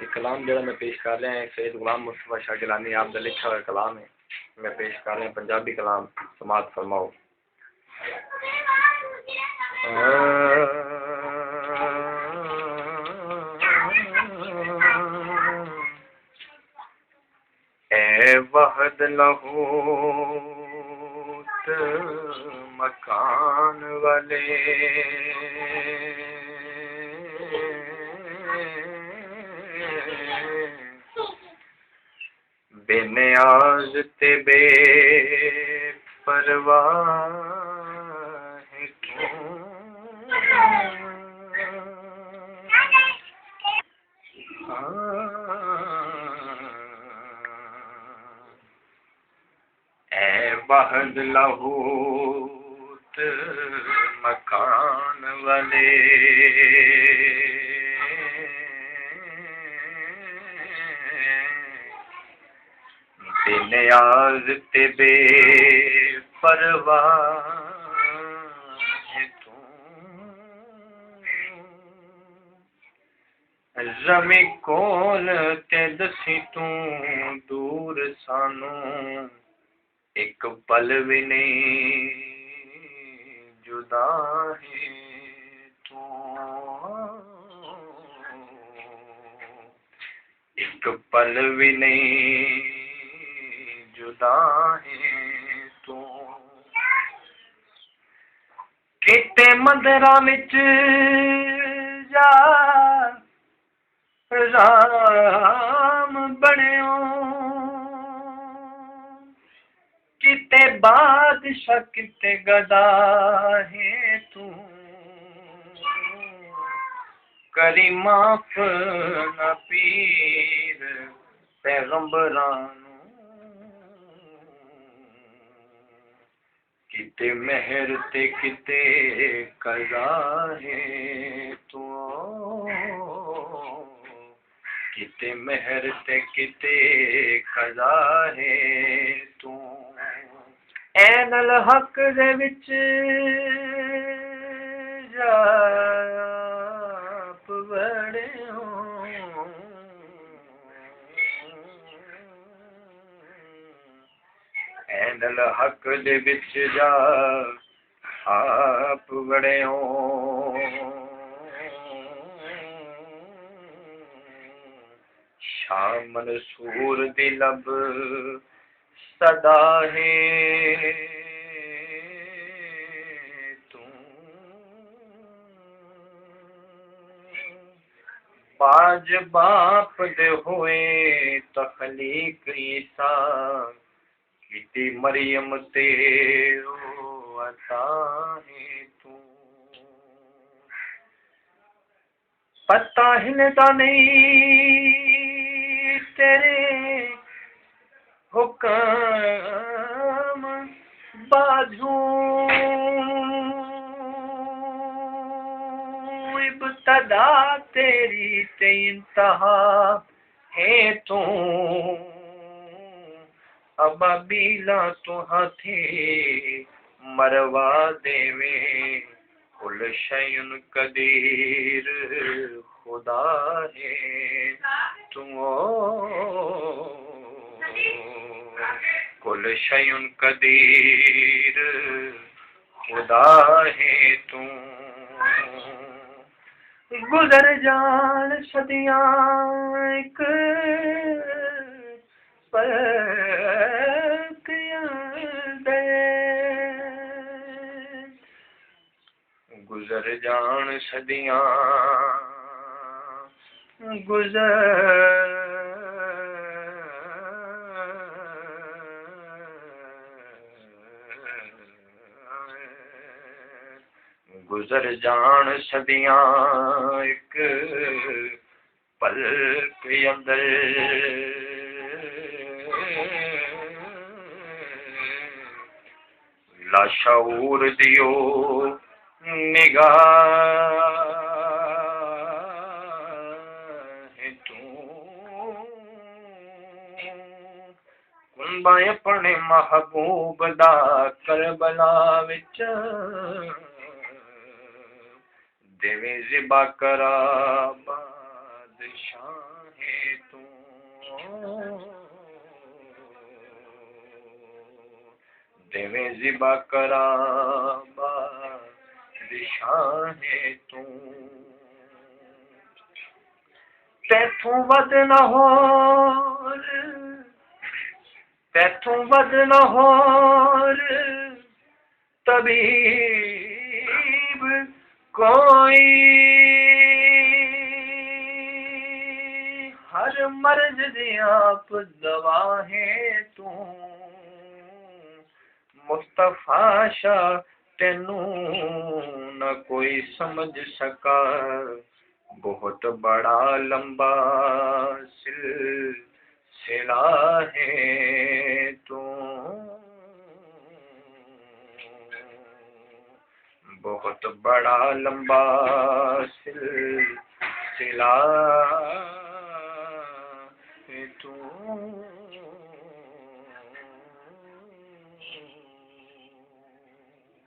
ये कलाम जो मैं पेश कर रहा है सैयद गुलाम मुस्तफा शाह गिलानी आप का लिखा हुआ कलाम है। मैं पेश कर रहा हूँ पंजाबी कलाम, समात फरमाओ। ए वहद लहूत मकान वाले बेनियाज ते बेपरवाह है तू। ए वहद लहूत मकान वाले बेनियाज ते बेपरवाह है तू। रमी कोल ते दसी तू दूर सानू एक पल भी नहीं जुदा है तू। एक पल भी नहीं जुदा है तू। किते मंदिरां विच जा राम बनियो, किते बादशाह किते गदा है तू। करी माफ न पीर पैगंबरां नू, किते मेहर ते किते कज़ा है तू। किते मेहर ते किते कज़ा है तू। ऐनल हक दे विच जाप बड़ियो, ऐनल हक दे विच जाप बड़ियो। शाह मंसूर दी लब सदा है तू। बाज बाप दे होए तखलीक ईसा, किती मरियम तेरो अता है तू। पता हिलदा नहीं तेरे हुक्म बाजू, इब्तदा तेरी ते इंतहा है तू। अबाबीला तो हाथी मरवा देवे, कुल शयुन कदीर खुदा है तू। कुल शयुन कदीर खुदा है तू। गुजर जान सदियां एक गुजर जान सदियां गुजर जान सदियां एक पल के अंदर। लाशऊर दियो निगाह है तू। कुंबा अपने महबूब दा करबला विच, देवे ज़िबा करा बादशाह है तू, देवे ज़िबा करा बादशाह है तू, तैथों वध न होर, तैथों वध न होर तबीब कोई, हर मर्ज दी आप दवा है तू, मुस्तफा शाह तेनू न कोई समझ सका, बहुत बड़ा लंबा सिलसिला है तू, बहुत बड़ा लंबा सिलसिला है तू।